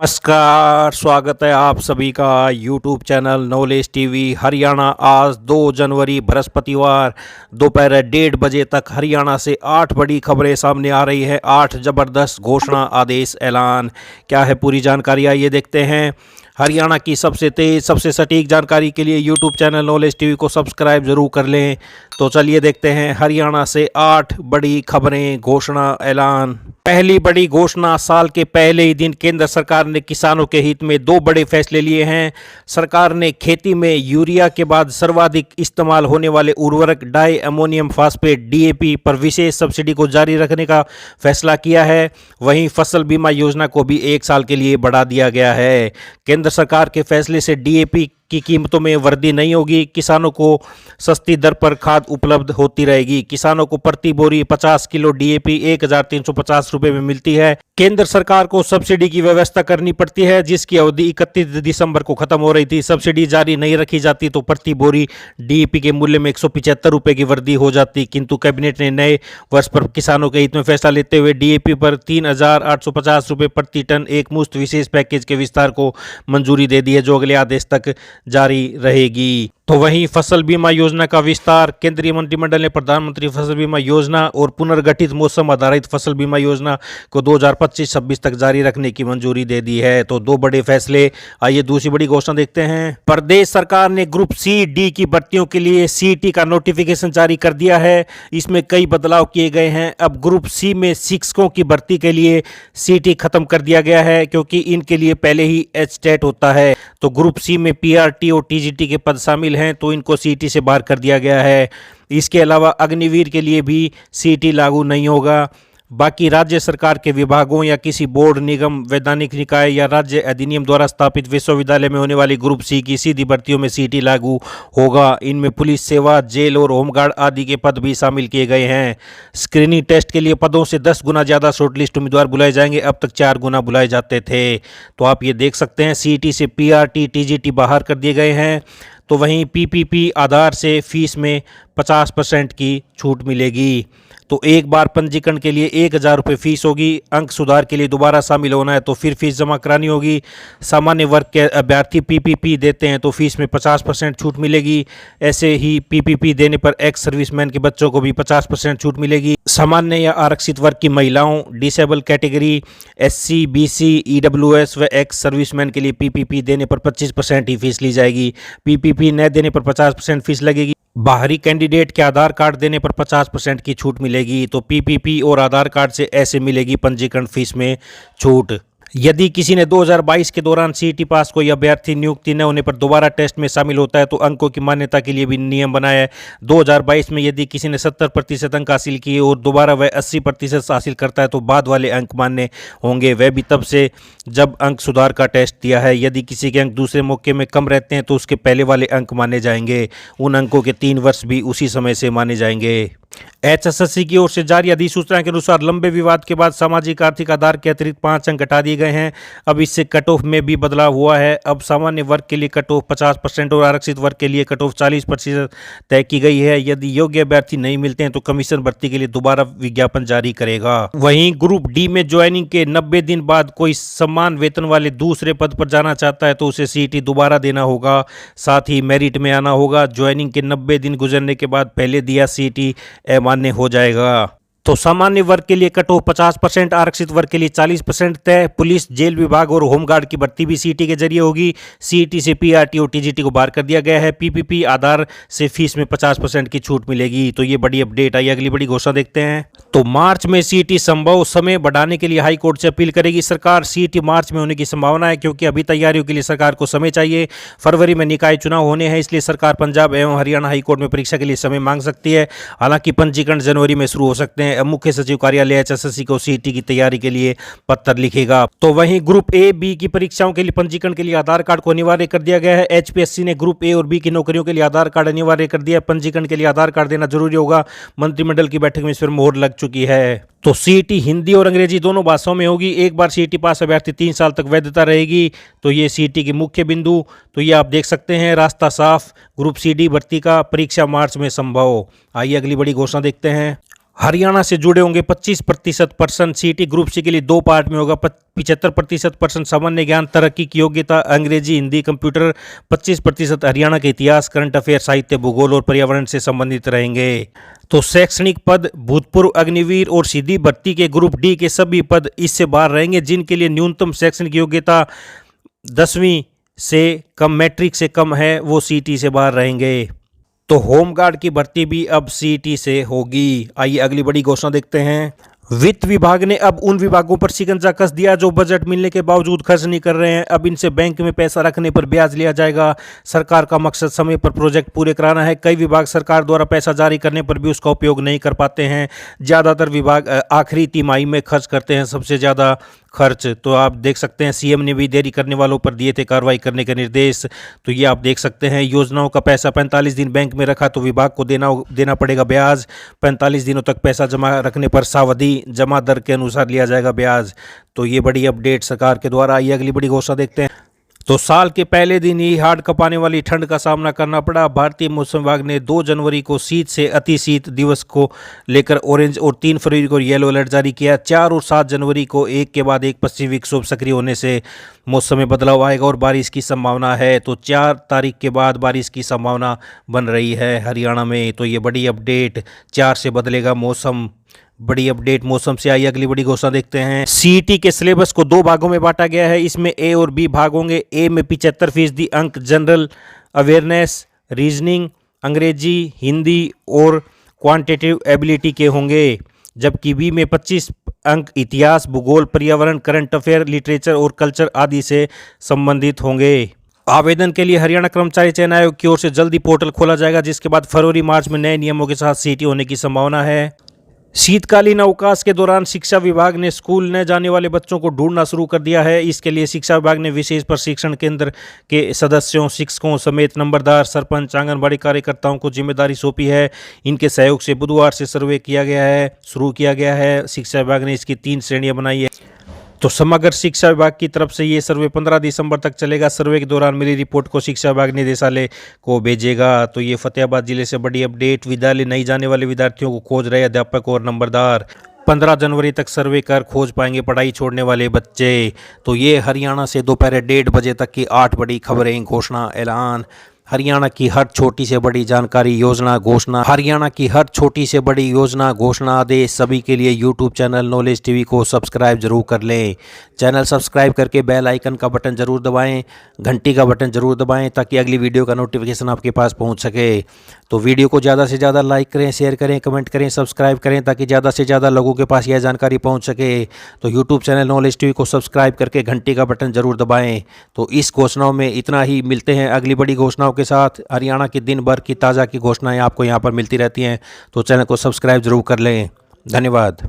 नमस्कार, स्वागत है आप सभी का YouTube channel knowledge TV Haryana. आज 2 जनवरी बृहस्पतिवार दोपहर 1:30 बजे तक हरियाणा से 8 बड़ी खबरें सामने आ रही है। 8 जबरदस्त घोषणा, आदेश, ऐलान। क्या है पूरी जानकारी, आइए देखते हैं। हरियाणा की सबसे तेज, सबसे सटीक जानकारी के लिए यूट्यूब चैनल नॉलेज टीवी को सब्सक्राइब जरूर कर लें। तो चलिए देखते हैं हरियाणा से 8 बड़ी खबरें, घोषणा, ऐलान। पहली बड़ी घोषणा, साल के पहले ही दिन केंद्र सरकार ने किसानों के हित में 2 बड़े फैसले लिए हैं। सरकार ने खेती में यूरिया के बाद सर्वाधिक इस्तेमाल होने वाले उर्वरक डाई अमोनियम फास्फेट डीएपी पर विशेष सब्सिडी को जारी रखने का फैसला किया है। वहीं फसल बीमा योजना को भी 1 साल के लिए बढ़ा दिया गया है। केंद्र सरकार के फैसले से डीएपी की कीमतों में वृद्धि नहीं होगी। किसानों को सस्ती दर पर खाद उपलब्ध होती रहेगी। किसानों को प्रति बोरी 50 किलो डीएपी 1350 रुपए में मिलती है। केंद्र सरकार को सब्सिडी की व्यवस्था करनी पड़ती है, जिसकी अवधि 31 दिसंबर को खत्म हो रही थी। सब्सिडी जारी नहीं रखी जाती तो प्रति बोरी डीएपी के मूल्य में 175 रुपए की वृद्धि हो जाती। किंतु कैबिनेट ने नए वर्ष पर किसानों के हित में फैसला लेते हुए डीएपी पर 3850 रुपए प्रति टन एक मुश्त विशेष पैकेज के विस्तार को मंजूरी दे दी है, जो अगले आदेश तक जारी रहेगी। तो वहीं फसल बीमा योजना का विस्तार, केंद्रीय मंत्रिमंडल ने प्रधानमंत्री फसल बीमा योजना और पुनर्गठित मौसम आधारित फसल बीमा योजना को 2025-26 तक जारी रखने की मंजूरी दे दी है। तो 2 बड़े फैसले। आइए दूसरी बड़ी घोषणा देखते हैं। प्रदेश सरकार ने ग्रुप सी डी की भर्तियों के लिए सीईटी का नोटिफिकेशन जारी कर दिया है। इसमें कई बदलाव किए गए हैं। अब ग्रुप सी में शिक्षकों की भर्ती के लिए सीईटी खत्म कर दिया गया है, क्योंकि इनके लिए पहले ही एचटेट होता है। तो ग्रुप सी में पीआरटी और टीजीटी के पद शामिल हैं, तो इनको सीईटी से बाहर कर दिया गया है। इसके अलावा अग्निवीर के लिए भी सीईटी लागू नहीं होगा। बाकी राज्य सरकार के विभागों या किसी बोर्ड, निगम, वैधानिक निकाय या राज्य अधिनियम द्वारा स्थापित विश्वविद्यालय में होने वाली ग्रुप सी की सीधी भर्तियों में सीईटी लागू होगा। इनमें पुलिस सेवा, जेल और होमगार्ड आदि के पद भी शामिल किए गए हैं। स्क्रीनिंग टेस्ट के लिए पदों से 10 गुना ज़्यादा शॉर्टलिस्ट उम्मीदवार बुलाए जाएंगे। अब तक 4 गुना बुलाए जाते थे। तो आप ये देख सकते हैं, सीईटी से पीआरटी, टीजीटी बाहर कर दिए गए हैं। तो वहीं पीपीपी आधार से फीस में 50% की छूट मिलेगी। तो एक बार पंजीकरण के लिए 1000 रुपये फीस होगी। अंक सुधार के लिए दोबारा शामिल होना है तो फिर फीस जमा करानी होगी। सामान्य वर्ग के अभ्यर्थी पीपीपी देते हैं तो फीस में 50% छूट मिलेगी। ऐसे ही पीपीपी देने पर एक्स सर्विसमैन के बच्चों को भी 50% छूट मिलेगी। सामान्य या आरक्षित वर्ग की महिलाओं, disable category, SC, BC, EWS व एक्स सर्विसमैन के लिए पीपीपी देने पर 25% ही फीस ली जाएगी। पीपीपी न देने पर 50% फीस लगेगी। बाहरी कैंडिडेट के आधार कार्ड देने पर 50% की छूट मिलेगी। तो पीपीपी और आधार कार्ड से ऐसे मिलेगी पंजीकरण फीस में छूट। यदि किसी ने 2022 के दौरान सीईटी पास कोई अभ्यर्थी नियुक्ति न होने पर दोबारा टेस्ट में शामिल होता है तो अंकों की मान्यता के लिए भी नियम बनाया है। 2022 में यदि किसी ने 70% अंक हासिल किए और दोबारा वह 80% हासिल करता है तो बाद वाले अंक मान्य होंगे। वह भी तब से जब अंक सुधार का टेस्ट दिया है। यदि किसी के अंक दूसरे मौके में कम रहते हैं तो उसके पहले वाले अंक माने जाएंगे। उन अंकों के 3 वर्ष भी उसी समय से माने जाएंगे। एचएसएससी की ओर से जारी अधिसूचना के अनुसार लंबे विवाद के बाद सामाजिक आर्थिक आधार के अतिरिक्त 5 अंक घटा दिए गए हैं। अब इससे कट ऑफ में भी बदलाव हुआ है। अब सामान्य वर्ग के लिए कट ऑफ 50% और आरक्षित वर्ग के लिए कट ऑफ 40% तय की गई है। यदि योग्य अभ्यर्थी नहीं मिलते हैं तो कमीशन भर्ती के लिए दोबारा विज्ञापन जारी करेगा। वहीं ग्रुप डी में ज्वाइनिंग के 90 दिन बाद कोई समान वेतन वाले दूसरे पद पर जाना चाहता है तो उसे सीईटी दोबारा देना होगा। साथ ही मेरिट में आना होगा। ज्वाइनिंग के 90 दिन गुजरने के बाद पहले दिया सीईटी अमान्य हो जाएगा। तो सामान्य वर्ग के लिए कट ऑफ 50%, आरक्षित वर्ग के लिए 40% तय। पुलिस, जेल विभाग और होमगार्ड की भर्ती भी सीईटी के जरिए होगी। सीईटी से पीआरटी और टीजीटी को बाहर कर दिया गया है। पीपीपी आधार से फीस में 50% की छूट मिलेगी। तो ये बड़ी अपडेट आई। अगली बड़ी घोषणा देखते हैं। तो मार्च में सीईटी संभव समय बढ़ाने के लिए हाई कोर्ट से अपील करेगी सरकार। सीईटी मार्च में होने की संभावना है, क्योंकि अभी तैयारियों के लिए सरकार को समय चाहिए। फरवरी में निकाय चुनाव होने हैं, इसलिए सरकार पंजाब एवं हरियाणा हाई कोर्ट में परीक्षा के लिए समय मांग सकती है। हालांकि पंजीकरण जनवरी में शुरू हो सकते हैं। मुख्य सचिव कार्यालय एचएसएससी को सीईटी की तैयारी के लिए पत्र लिखेगा। तो वहीं ग्रुप ए, बी की परीक्षाओं के लिए पंजीकरण के लिए आधार कार्ड को अनिवार्य कर दिया गया है। एचपीएससी ने ग्रुप ए और बी की नौकरियों के लिए आधार कार्ड अनिवार्य कर दिया है। पंजीकरण के लिए आधार कार्ड देना जरूरी होगा। मंत्रिमंडल की बैठक में इस पर मोहर लग चुकी है। तो सीईटी हिंदी और अंग्रेजी दोनों भाषाओं में होगी। एक बार सीईटी पास अभ्यर्थी 3 साल तक वैधता रहेगी। तो ये सीईटी के मुख्य बिंदु। तो ये आप देख सकते हैं, रास्ता साफ। ग्रुप सी डी भर्ती का परीक्षा मार्च में संभव। आइए अगली बड़ी घोषणा देखते हैं। हरियाणा से जुड़े होंगे 25% पर्सन। सीटी ग्रुप सी के लिए 2 पार्ट में होगा। 75% पर्सन सामान्य ज्ञान तरक्की की योग्यता अंग्रेजी हिंदी कंप्यूटर। 25% हरियाणा के इतिहास करंट अफेयर साहित्य भूगोल और पर्यावरण से संबंधित रहेंगे। तो शैक्षणिक पद भूतपूर्व अग्निवीर और सीधी भर्ती के ग्रुप डी के सभी पद इससे बाहर रहेंगे, जिनके लिए न्यूनतम शैक्षणिक योग्यता 10वीं से कम मैट्रिक से कम है, वो सीटी से बाहर रहेंगे। तो होमगार्ड की भर्ती भी अब सीटी से होगी। आइए अगली बड़ी घोषणा देखते हैं। वित्त विभाग ने अब उन विभागों पर शिकंजा कस दिया जो बजट मिलने के बावजूद खर्च नहीं कर रहे हैं। अब इनसे बैंक में पैसा रखने पर ब्याज लिया जाएगा। सरकार का मकसद समय पर प्रोजेक्ट पूरे कराना है। कई विभाग सरकार द्वारा पैसा जारी करने पर भी उसका उपयोग नहीं कर पाते हैं। ज़्यादातर विभाग आखिरी तिमाही में खर्च करते हैं सबसे ज़्यादा खर्च। तो आप देख सकते हैं सीएम ने भी देरी करने वालों पर दिए थे कार्रवाई करने के निर्देश। तो ये आप देख सकते हैं। योजनाओं का पैसा 45 दिन बैंक में रखा तो विभाग को देना पड़ेगा ब्याज। 45 दिनों तक पैसा जमा रखने पर सावधि जमा दर के अनुसार लिया जाएगा ब्याज। तो ये बड़ी अपडेट सरकार के द्वारा। ये अगली बड़ी घोषणा देखते हैं। तो साल के पहले दिन ही हाड़ कपाने वाली ठंड का सामना करना पड़ा। भारतीय मौसम विभाग ने 2 जनवरी को शीत से अति शीत दिवस को लेकर ऑरेंज और 3 फरवरी को येलो अलर्ट जारी किया। 4 और 7 जनवरी को एक के बाद एक पश्चिमी विक्षोभ सक्रिय होने से मौसम में बदलाव आएगा और बारिश की संभावना है। तो 4 तारीख के बाद बारिश की संभावना बन रही है हरियाणा में। तो ये बड़ी अपडेट, 4 से बदलेगा मौसम। बड़ी अपडेट मौसम से आई। अगली बड़ी घोषणा देखते हैं। सीईटी के सिलेबस को 2 भागों में बांटा गया है। इसमें ए और बी भाग होंगे। ए में 75% अंक जनरल अवेयरनेस, रीजनिंग, अंग्रेजी, हिंदी और क्वांटिटेटिव एबिलिटी के होंगे, जबकि बी में 25 अंक इतिहास, भूगोल, पर्यावरण, करंट अफेयर, लिटरेचर और कल्चर आदि से संबंधित होंगे। आवेदन के लिए हरियाणा कर्मचारी चयन आयोग की ओर से जल्दी पोर्टल खोला जाएगा, जिसके बाद फरवरी मार्च में नए नियमों के साथ सीईटी होने की संभावना है। शीतकालीन अवकाश के दौरान शिक्षा विभाग ने स्कूल न जाने वाले बच्चों को ढूंढना शुरू कर दिया है। इसके लिए शिक्षा विभाग ने विशेष प्रशिक्षण केंद्र के सदस्यों, शिक्षकों समेत नंबरदार, सरपंच, आंगनबाड़ी कार्यकर्ताओं को जिम्मेदारी सौंपी है। इनके सहयोग से बुधवार से सर्वे शुरू किया गया है। शिक्षा विभाग ने इसकी 3 श्रेणियां बनाई है। तो समग्र शिक्षा विभाग की तरफ से ये सर्वे 15 दिसंबर तक चलेगा। सर्वे के दौरान मिली रिपोर्ट को शिक्षा विभाग निदेशालय को भेजेगा। तो ये फतेहाबाद जिले से बड़ी अपडेट। विद्यालय नहीं जाने वाले विद्यार्थियों को खोज रहे अध्यापक और नंबरदार। 15 जनवरी तक सर्वे कर खोज पाएंगे पढ़ाई छोड़ने वाले बच्चे। तो ये हरियाणा से दोपहर 1:30 बजे तक की 8 बड़ी खबरें, घोषणा, ऐलान। हरियाणा की हर छोटी से बड़ी जानकारी, योजना, घोषणा, हरियाणा की हर छोटी से बड़ी योजना, घोषणा, आदेश सभी के लिए यूट्यूब चैनल नॉलेज टीवी को सब्सक्राइब जरूर कर लें। चैनल सब्सक्राइब करके बेल आइकन का बटन जरूर दबाएं, घंटी का बटन जरूर दबाएं, ताकि अगली वीडियो का नोटिफिकेशन आपके पास पहुंच सके। तो वीडियो को ज़्यादा से ज़्यादा लाइक करें, शेयर करें, कमेंट करें, सब्सक्राइब करें, ताकि ज़्यादा से ज़्यादा लोगों के पास यह जानकारी पहुँच सके। तो यूट्यूब चैनल नॉलेज टीवी को सब्सक्राइब करके घंटी का बटन जरूर दबाएँ। तो इस घोषणाओं में इतना ही। मिलते हैं अगली बड़ी घोषणाओं के साथ। हरियाणा की दिन भर की ताज़ा की घोषणाएं आपको यहां पर मिलती रहती हैं, तो चैनल को सब्सक्राइब जरूर कर लें। धन्यवाद।